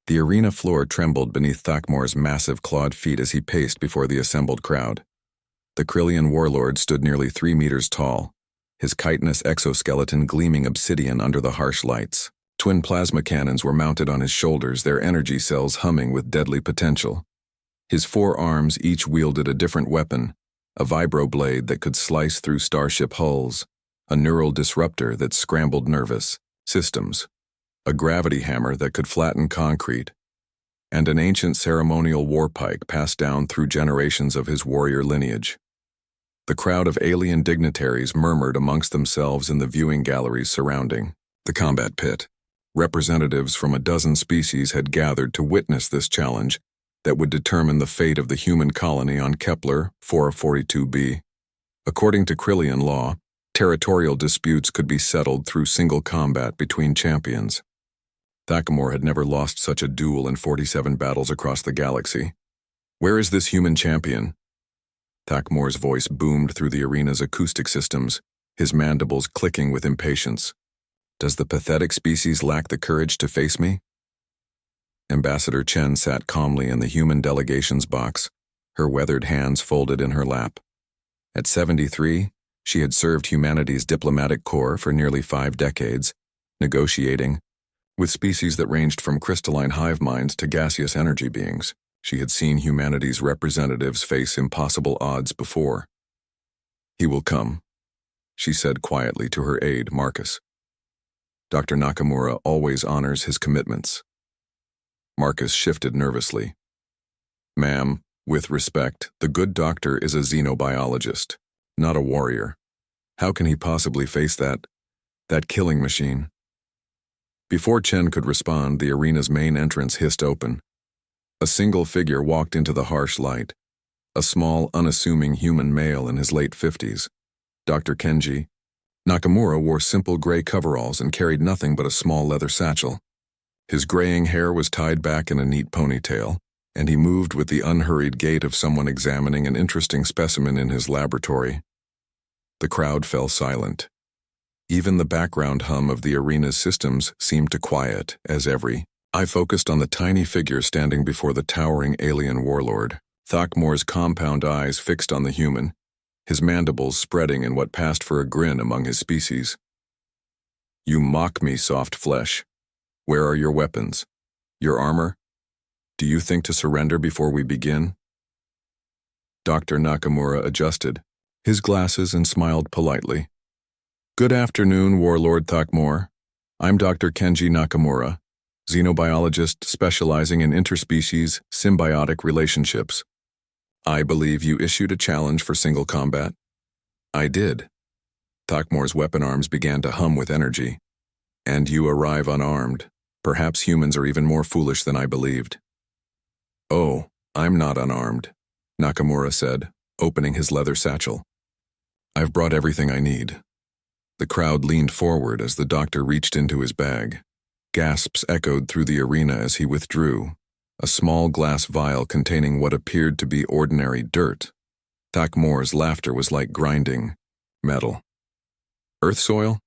The arena floor trembled beneath Thakmor's massive clawed feet as he paced before the assembled crowd. The Krillian warlord stood nearly 3 meters tall, his chitinous exoskeleton gleaming obsidian under the harsh lights. Twin plasma cannons were mounted on his shoulders, their energy cells humming with deadly potential. His 4 arms each wielded a different weapon, a vibroblade that could slice through starship hulls, a neural disruptor that scrambled nervous systems, a gravity hammer that could flatten concrete, and an ancient ceremonial warpike passed down through generations of his warrior lineage. The crowd of alien dignitaries murmured amongst themselves in the viewing galleries surrounding the combat pit. Representatives from a dozen species had gathered to witness this challenge that would determine the fate of the human colony on Kepler 442b. According to Krillian law, territorial disputes could be settled through single combat between champions. Thakmor had never lost such a duel in 47 battles across the galaxy. "Where is this human champion?" Thakmor's voice boomed through the arena's acoustic systems, his mandibles clicking with impatience. "Does the pathetic species lack the courage to face me?" Ambassador Chen sat calmly in the human delegation's box, her weathered hands folded in her lap. At 73, she had served humanity's diplomatic corps for nearly 5 decades, negotiating with species that ranged from crystalline hive minds to gaseous energy beings. She had seen humanity's representatives face impossible odds before. "He will come," she said quietly to her aide, Marcus. "Dr. Nakamura always honors his commitments." Marcus shifted nervously. "Ma'am, with respect, the good doctor is a xenobiologist, not a warrior. How can he possibly face that killing machine?" Before Chen could respond, the arena's main entrance hissed open. A single figure walked into the harsh light, a small, unassuming human male in his late 50s. Dr. Kenji Nakamura wore simple gray coveralls and carried nothing but a small leather satchel. His graying hair was tied back in a neat ponytail, and he moved with the unhurried gait of someone examining an interesting specimen in his laboratory. The crowd fell silent. Even the background hum of the arena's systems seemed to quiet as every eye focused on the tiny figure standing before the towering alien warlord. Thakmor's compound eyes fixed on the human, his mandibles spreading in what passed for a grin among his species. "You mock me, soft flesh. Where are your weapons? Your armor? Do you think to surrender before we begin?" Dr. Nakamura adjusted his glasses and smiled politely. "Good afternoon, Warlord Thakmor. I'm Dr. Kenji Nakamura, xenobiologist specializing in interspecies symbiotic relationships. I believe you issued a challenge for single combat." "I did." Thakmor's weapon arms began to hum with energy. "And you arrive unarmed. Perhaps humans are even more foolish than I believed." "Oh, I'm not unarmed," Nakamura said, opening his leather satchel. "I've brought everything I need." The crowd leaned forward as the doctor reached into his bag. Gasps echoed through the arena as he withdrew, a small glass vial containing what appeared to be ordinary dirt. Thakmor's laughter was like grinding metal. "Earth soil?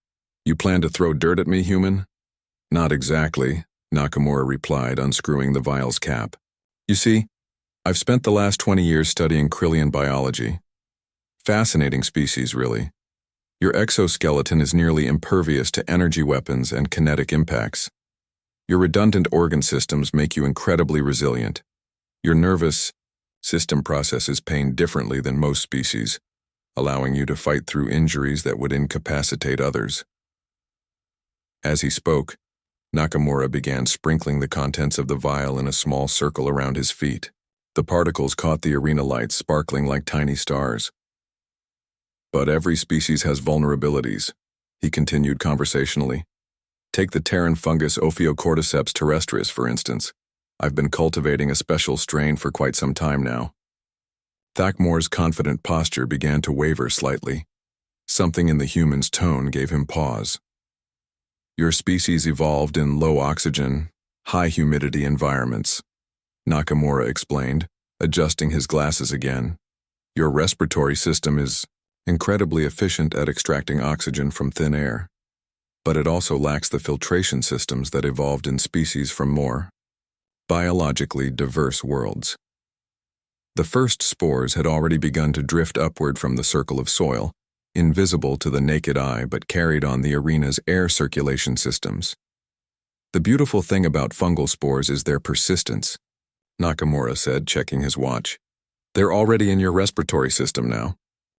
You plan to throw dirt at me, human?" "Not exactly," Nakamura replied, unscrewing the vial's cap. "You see, I've spent the last 20 years studying Krillian biology. Fascinating species, really. Your exoskeleton is nearly impervious to energy weapons and kinetic impacts. Your redundant organ systems make you incredibly resilient. Your nervous system processes pain differently than most species, allowing you to fight through injuries that would incapacitate others." As he spoke, Nakamura began sprinkling the contents of the vial in a small circle around his feet. The particles caught the arena lights, sparkling like tiny stars. "But every species has vulnerabilities," he continued conversationally. "Take the Terran fungus Ophiocordyceps terrestris, for instance. I've been cultivating a special strain for quite some time now." Thakmor's confident posture began to waver slightly. Something in the human's tone gave him pause. "Your species evolved in low oxygen, high humidity environments," Nakamura explained, adjusting his glasses again. "Your respiratory system is incredibly efficient at extracting oxygen from thin air, but it also lacks the filtration systems that evolved in species from more biologically diverse worlds. The first spores had already begun to drift upward from the circle of soil, invisible to the naked eye but carried on the arena's air circulation systems. The beautiful thing about fungal spores is their persistence, Nakamura said, checking his watch. They're already in your respiratory system now.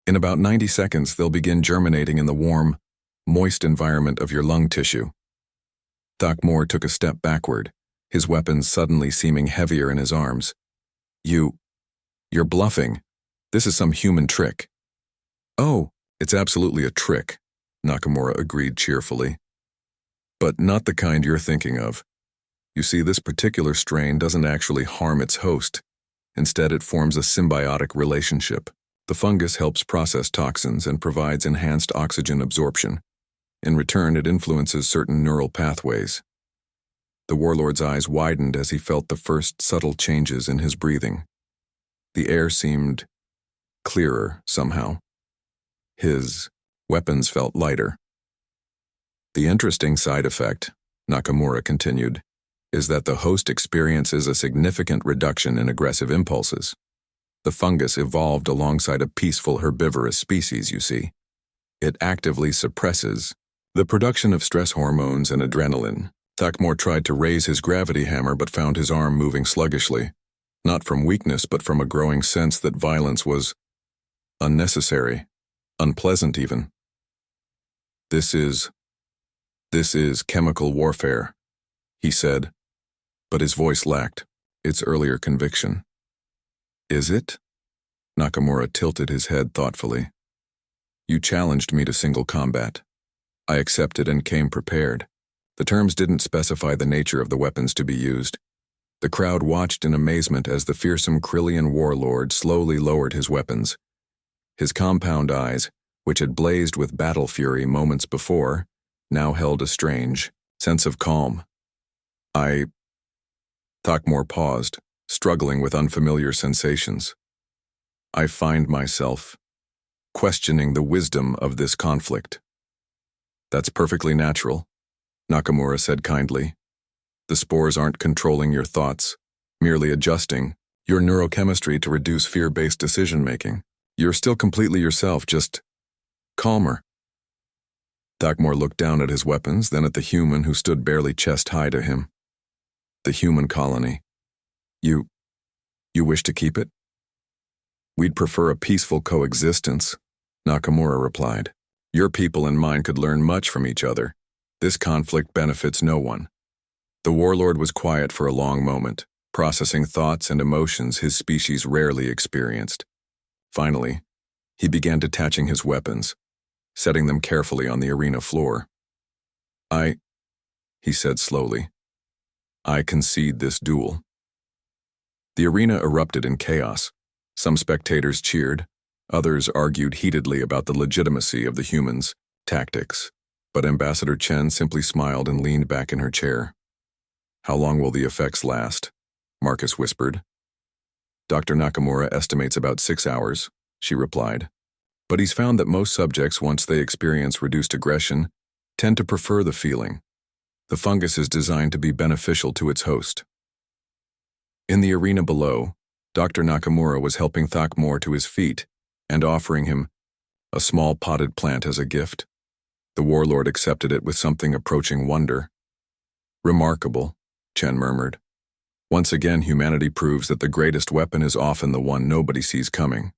In about 90 seconds, they'll begin germinating in the warm, moist environment of your lung tissue. Thakmor took a step backward, his weapons suddenly seeming heavier in his arms. You're bluffing. This is some human trick. Oh, it's absolutely a trick, Nakamura agreed cheerfully. But not the kind you're thinking of. You see, this particular strain doesn't actually harm its host. Instead, it forms a symbiotic relationship. The fungus helps process toxins and provides enhanced oxygen absorption. In return, it influences certain neural pathways. The warlord's eyes widened as he felt the first subtle changes in his breathing. The air seemed clearer somehow. His weapons felt lighter. The interesting side effect, Nakamura continued, is that the host experiences a significant reduction in aggressive impulses. The fungus evolved alongside a peaceful herbivorous species, you see. It actively suppresses the production of stress hormones and adrenaline. Thakmor tried to raise his gravity hammer but found his arm moving sluggishly, not from weakness but from a growing sense that violence was unnecessary, unpleasant even. This is chemical warfare, he said, but his voice lacked its earlier conviction. Is it? Nakamura tilted his head thoughtfully. You challenged me to single combat. I accepted and came prepared. The terms didn't specify the nature of the weapons to be used. The crowd watched in amazement as the fearsome Krillian warlord slowly lowered his weapons. His compound eyes, which had blazed with battle fury moments before, now held a strange sense of calm. Thakmor paused, struggling with unfamiliar sensations. I find myself questioning the wisdom of this conflict. That's perfectly natural, Nakamura said kindly. The spores aren't controlling your thoughts, merely adjusting your neurochemistry to reduce fear-based decision-making. You're still completely yourself, just calmer. Thakmor looked down at his weapons, then at the human who stood barely chest-high to him. The human colony. You wish to keep it? We'd prefer a peaceful coexistence, Nakamura replied. Your people and mine could learn much from each other. This conflict benefits no one. The warlord was quiet for a long moment, processing thoughts and emotions his species rarely experienced. Finally, he began detaching his weapons, setting them carefully on the arena floor. He said slowly, I concede this duel. The arena erupted in chaos. Some spectators cheered, others argued heatedly about the legitimacy of the humans' tactics, but Ambassador Chen simply smiled and leaned back in her chair. How long will the effects last? Marcus whispered. Dr. Nakamura estimates about 6 hours, she replied. But he's found that most subjects, once they experience reduced aggression, tend to prefer the feeling. The fungus is designed to be beneficial to its host. In the arena below, Dr. Nakamura was helping Thakmor to his feet and offering him a small potted plant as a gift. The warlord accepted it with something approaching wonder. Remarkable, Chen murmured. Once again, humanity proves that the greatest weapon is often the one nobody sees coming.